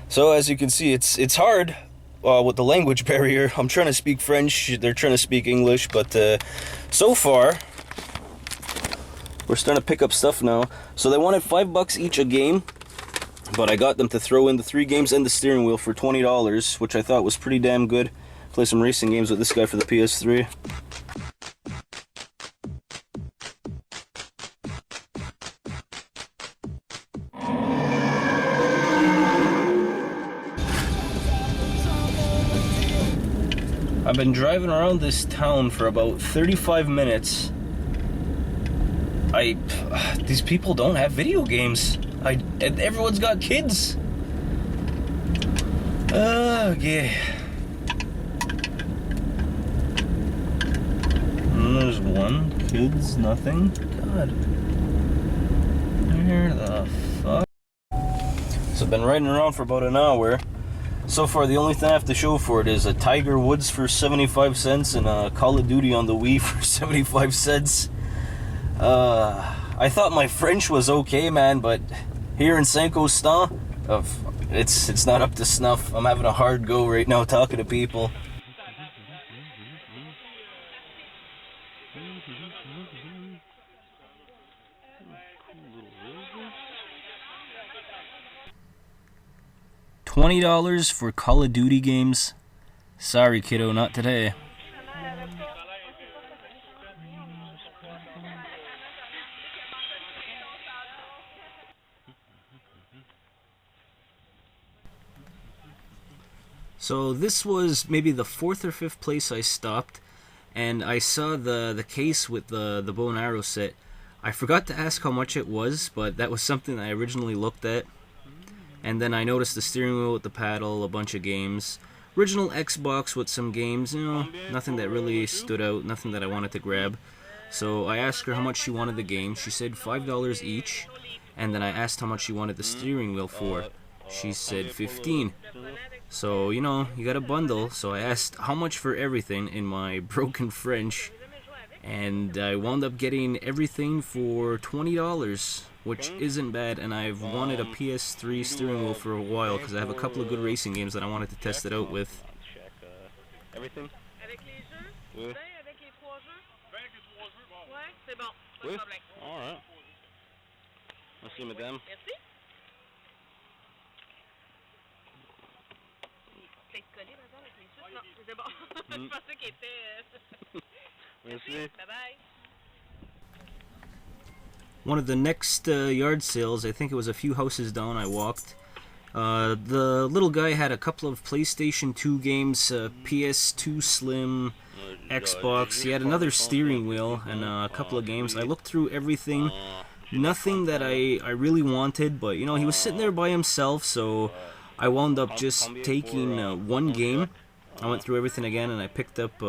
So as you can see, it's hard with the language barrier. I'm trying to speak French, they're trying to speak English, but so far we're starting to pick up stuff now. So they wanted $5 each a game, but I got them to throw in the 3 games and the steering wheel for $20, which I thought was pretty damn good. Play some racing games with this guy for the PS3. I've been driving around this town for about 35 minutes. These people don't have video games. And everyone's got kids. Okay. And there's one. Kids, nothing. God. Where the fuck? So I've been riding around for about an hour. So far, the only thing I have to show for it is a Tiger Woods for 75 cents and a Call of Duty on the Wii for 75 cents. I thought my French was okay, man, but here in Saint-Constant, it's not up to snuff. I'm having a hard go right now talking to people. $20 for Call of Duty games? Sorry, kiddo, not today. So this was maybe the 4th or 5th place I stopped, and I saw the case with the bow and arrow set. I forgot to ask how much it was, but that was something I originally looked at. And then I noticed the steering wheel with the paddle, a bunch of games. Original Xbox with some games, nothing that really stood out, nothing that I wanted to grab. So I asked her how much she wanted the game. She said $5 each. And then I asked how much she wanted the steering wheel for. She said $15. So, you got a bundle. So I asked how much for everything in my broken French. And I wound up getting everything for $20. Which isn't bad, and I've wanted a PS3 steering wheel for a while because I have a couple of good racing games that I wanted to test it out with. Everything? Oui. Oui? Alright. Merci, madame. Merci. One of the next yard sales, I think it was a few houses down I walked, the little guy had a couple of PlayStation 2 games, PS2 Slim, Xbox. He had another steering wheel and a couple of games. I looked through everything, nothing that I really wanted, but he was sitting there by himself, so I wound up just taking one game. I went through everything again and I picked up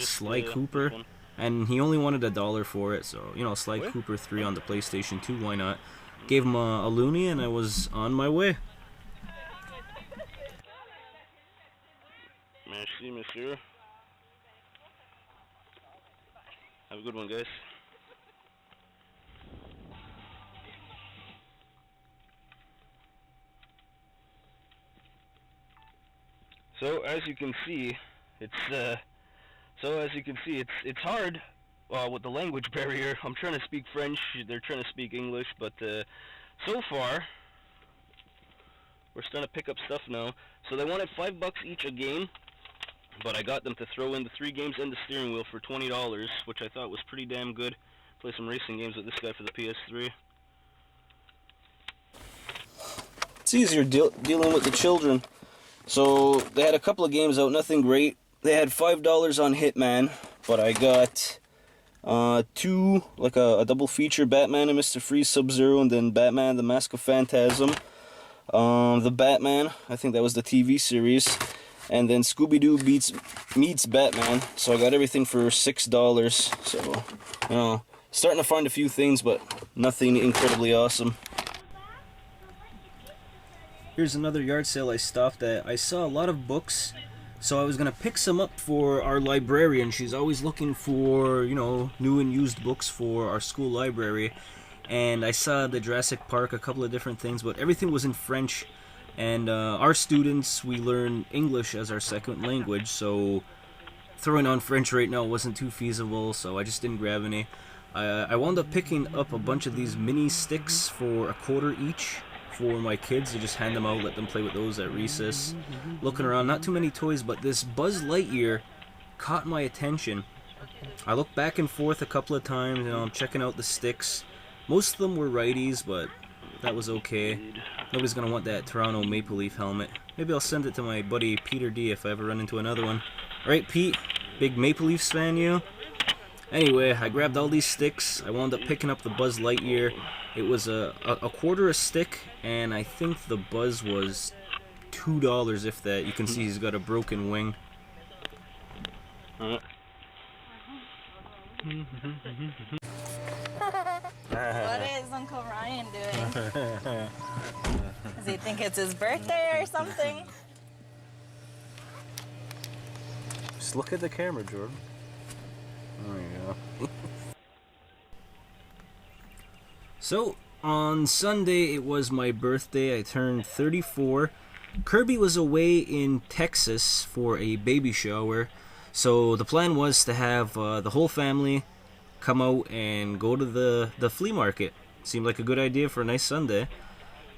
Sly Cooper. And he only wanted $1 for it, so, Sly Cooper 3 on the PlayStation 2, why not? Gave him a loonie, and I was on my way. Merci, monsieur. Have a good one, guys. So, as you can see, it's hard with the language barrier. I'm trying to speak French, they're trying to speak English, but so far, we're starting to pick up stuff now. So they wanted $5 each a game, but I got them to throw in the 3 games and the steering wheel for $20, which I thought was pretty damn good. Play some racing games with this guy for the PS3. It's easier dealing with the children. So they had a couple of games out, nothing great. They had $5 on Hitman, but I got 2, like a double feature, Batman and Mr. Freeze Sub-Zero, and then Batman the Mask of Phantasm. The Batman, I think that was the TV series, and then Scooby-Doo meets Batman. So I got everything for $6. So, starting to find a few things, but nothing incredibly awesome. Here's another yard sale I stopped at. I saw a lot of books. So I was going to pick some up for our librarian. She's always looking for, new and used books for our school library. And I saw the Jurassic Park, a couple of different things, but everything was in French. And our students, we learn English as our second language, so throwing on French right now wasn't too feasible, so I just didn't grab any. I wound up picking up a bunch of these mini sticks for $1 each for my kids to just hand them out, let them play with those at recess. Looking around, not too many toys, but this Buzz Lightyear caught my attention. I looked back and forth a couple of times, I'm checking out the sticks. Most of them were righties, but that was okay. Nobody's gonna want that Toronto Maple Leaf helmet. Maybe I'll send it to my buddy Peter D if I ever run into another one. Alright, Pete, big Maple Leafs fan, you? Anyway, I grabbed all these sticks. I wound up picking up the Buzz Lightyear. It was a $1 a stick, and I think the Buzz was $2, if that. You can see he's got a broken wing. What is Uncle Ryan doing? Does he think it's his birthday or something? Just look at the camera, Jordan. There you go. So, on Sunday, it was my birthday. I turned 34. Kirby was away in Texas for a baby shower. So the plan was to have the whole family come out and go to the flea market. Seemed like a good idea for a nice Sunday.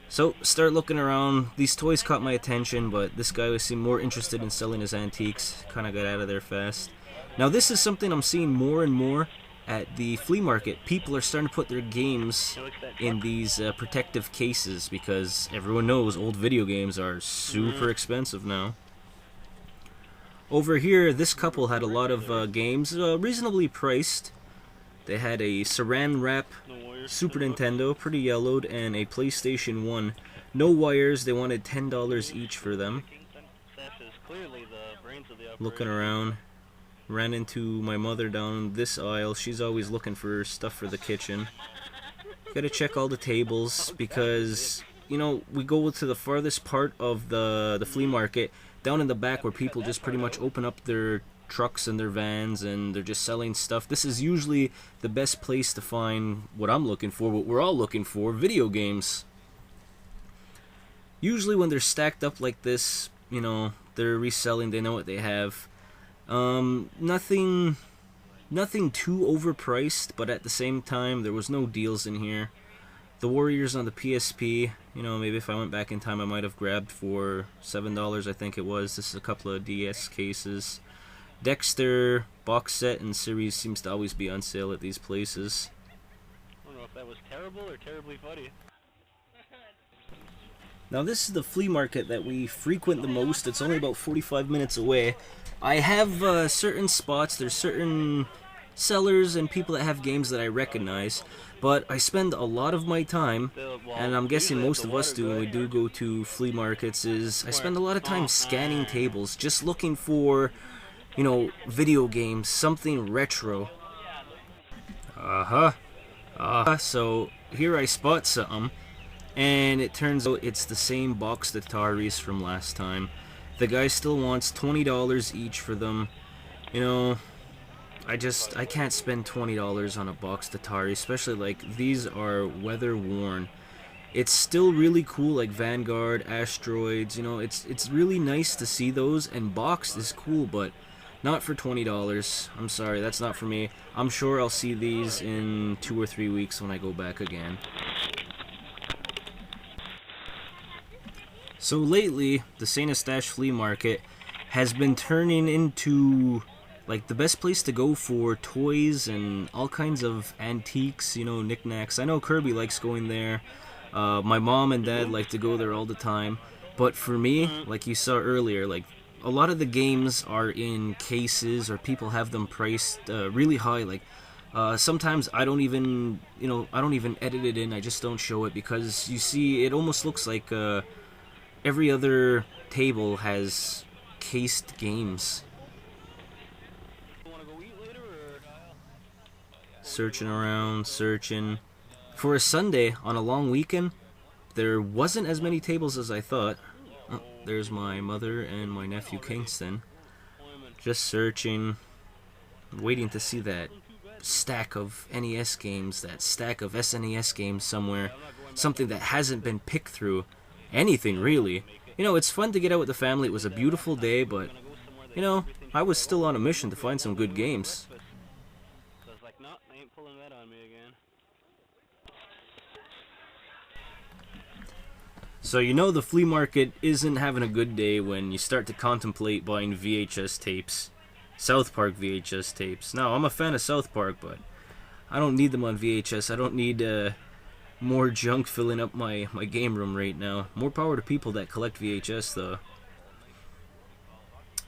So, start looking around. These toys caught my attention, but this guy seemed more interested in selling his antiques. Kind of got out of there fast. Now, this is something I'm seeing more and more at the flea market. People are starting to put their games in these protective cases because everyone knows old video games are super expensive now. Over here, this couple had a lot of games, reasonably priced. They had a Saran Wrap Super Nintendo, pretty yellowed, and a PlayStation 1. No wires, they wanted $10 each for them. Looking around, ran into my mother down this aisle. She's always looking for stuff for the kitchen. Gotta check all the tables because, we go to the farthest part of the flea market, down in the back where people just pretty much open up their trucks and their vans and they're just selling stuff. This is usually the best place to find what I'm looking for, what we're all looking for, video games. Usually when they're stacked up like this, they're reselling, they know what they have. Nothing too overpriced, but at the same time, there was no deals in here. The Warriors on the PSP, maybe if I went back in time, I might have grabbed for $7, I think it was. This is a couple of DS cases. Dexter box set and series seems to always be on sale at these places. I don't know if that was terrible or terribly funny. Now this is the flea market that we frequent the most. It's only about 45 minutes away. I have certain spots, there's certain sellers and people that have games that I recognize, but I spend a lot of my time, and I'm guessing most of us do when we do go to flea markets, is I spend a lot of time scanning tables, just looking for, video games, something retro. So here I spot something, and it turns out it's the same boxed Ataris from last time. The guy still wants $20 each for them. I can't spend $20 on a boxed Atari, especially like these are weather worn. It's still really cool, like Vanguard, Asteroids, it's really nice to see those, and boxed is cool, but not for $20. I'm sorry, that's not for me. I'm sure I'll see these in 2 or 3 weeks when I go back again. So lately, the St. Eustache Flea Market has been turning into like the best place to go for toys and all kinds of antiques, knickknacks. I know Kirby likes going there. My mom and dad like to go there all the time. But for me, like you saw earlier, like a lot of the games are in cases or people have them priced really high. Like sometimes I don't even edit it in. I just don't show it because you see, it almost looks like every other table has cased games. Searching around, searching. For a Sunday on a long weekend, there wasn't as many tables as I thought. Oh, there's my mother and my nephew Kingston. Just searching, waiting to see that stack of NES games, that stack of SNES games somewhere. Something that hasn't been picked through. anything really. You know, it's fun to get out with the family. It was a beautiful day, but you know, I was still on a mission to find some good games. So it's like, no, they ain't pulling that on me again. So you know the flea market isn't having a good day when you start to contemplate buying VHS tapes. South Park VHS tapes. Now, I'm a fan of South Park, but I don't need them on VHS. I don't need more junk filling up my game room right now. More power to people that collect VHS, though.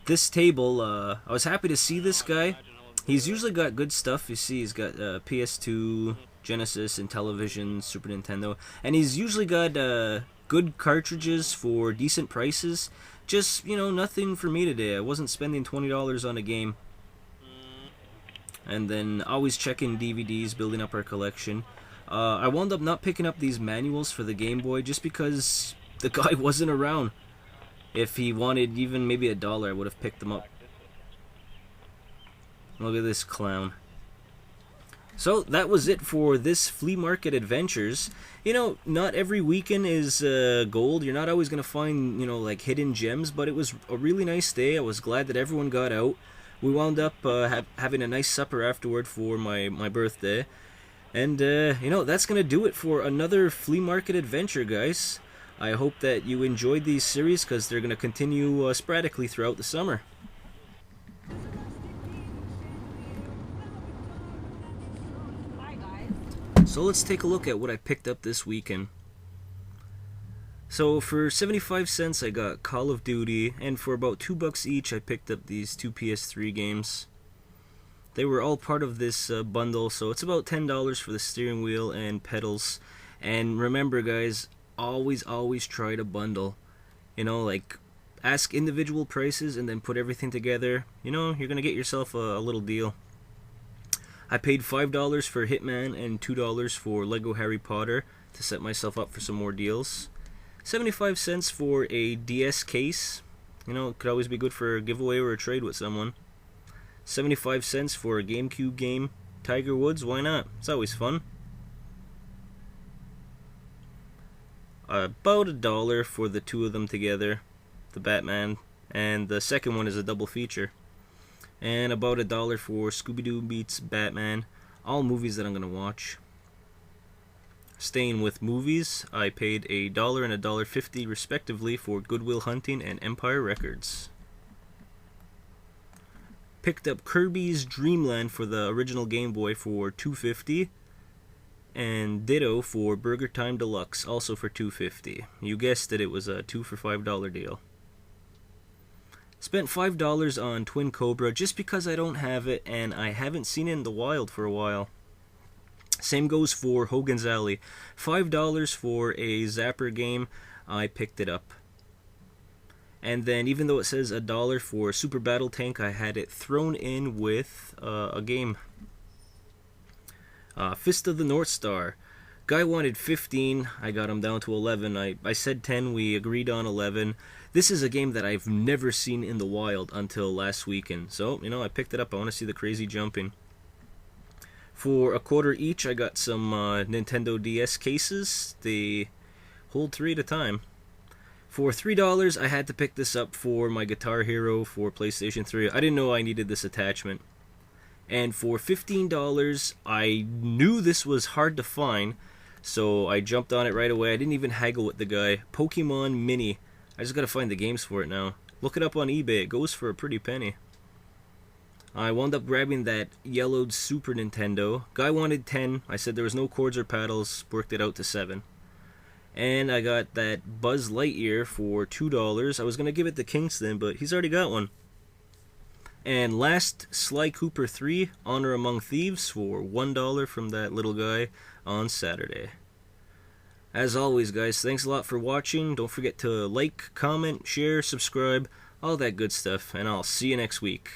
This table, I was happy to see this guy. He's usually got good stuff. You see, he's got PS2, Genesis, and television, Super Nintendo. And he's usually got good cartridges for decent prices. Just, you know, nothing for me today. I wasn't spending $20 on a game. And then always checking DVDs, building up our collection. I wound up not picking up these manuals for the Game Boy just because the guy wasn't around. If he wanted even maybe $1, I would have picked them up. Look at this clown. So that was it for this flea market adventures. You know, not every weekend is gold. You're not always going to find, you know, like hidden gems, but it was a really nice day. I was glad that everyone got out. We wound up having a nice supper afterward for my birthday. And, you know, that's going to do it for another flea market adventure, guys. I hope that you enjoyed these series because they're going to continue sporadically throughout the summer. So let's take a look at what I picked up this weekend. So for 75 cents I got Call of Duty, and for about $2 each I picked up these two PS3 games. They were all part of this bundle, so it's about $10 for the steering wheel and pedals. And remember guys, always try to bundle. You know, like ask individual prices and then put everything together. You know, you're gonna get yourself a little deal. I paid $5 for Hitman and $2 for Lego Harry Potter to set myself up for some more deals. 75 cents for a DS case. You know, it could always be good for a giveaway or a trade with someone. 75 cents for a GameCube game. Tiger Woods, why not? It's always fun. About $1 for the two of them together, the Batman, and the second one is a double feature. And about $1 for Scooby-Doo meets Batman, all movies that I'm gonna watch. Staying with movies, I paid $1 and $1.50 respectively for Good Will Hunting and Empire Records. Picked up Kirby's Dream Land for the original Game Boy for $2.50. And ditto for Burger Time Deluxe, also for $2.50. You guessed it, it was a 2 for $5 deal. Spent $5 on Twin Cobra just because I don't have it and I haven't seen it in the wild for a while. Same goes for Hogan's Alley. $5 for a Zapper game, I picked it up. And then even though it says $1 for Super Battle Tank, I had it thrown in with a game. Fist of the North Star. Guy wanted 15, I got him down to 11. I said 10, we agreed on 11. This is a game that I've never seen in the wild until last weekend. So, you know, I picked it up. I want to see the crazy jumping. For $0.25 each, I got some Nintendo DS cases. They hold 3 at a time. For $3, I had to pick this up for my Guitar Hero for PlayStation 3. I didn't know I needed this attachment. And for $15, I knew this was hard to find, so I jumped on it right away. I didn't even haggle with the guy. Pokemon Mini. I just gotta find the games for it now. Look it up on eBay. It goes for a pretty penny. I wound up grabbing that yellowed Super Nintendo. Guy wanted 10. I said there was no cords or paddles. Worked it out to 7. And I got that Buzz Lightyear for $2. I was gonna give it to Kingston, but he's already got one. And last, Sly Cooper 3, Honor Among Thieves for $1 from that little guy on Saturday. As always, guys, thanks a lot for watching. Don't forget to like, comment, share, subscribe, all that good stuff, and I'll see you next week.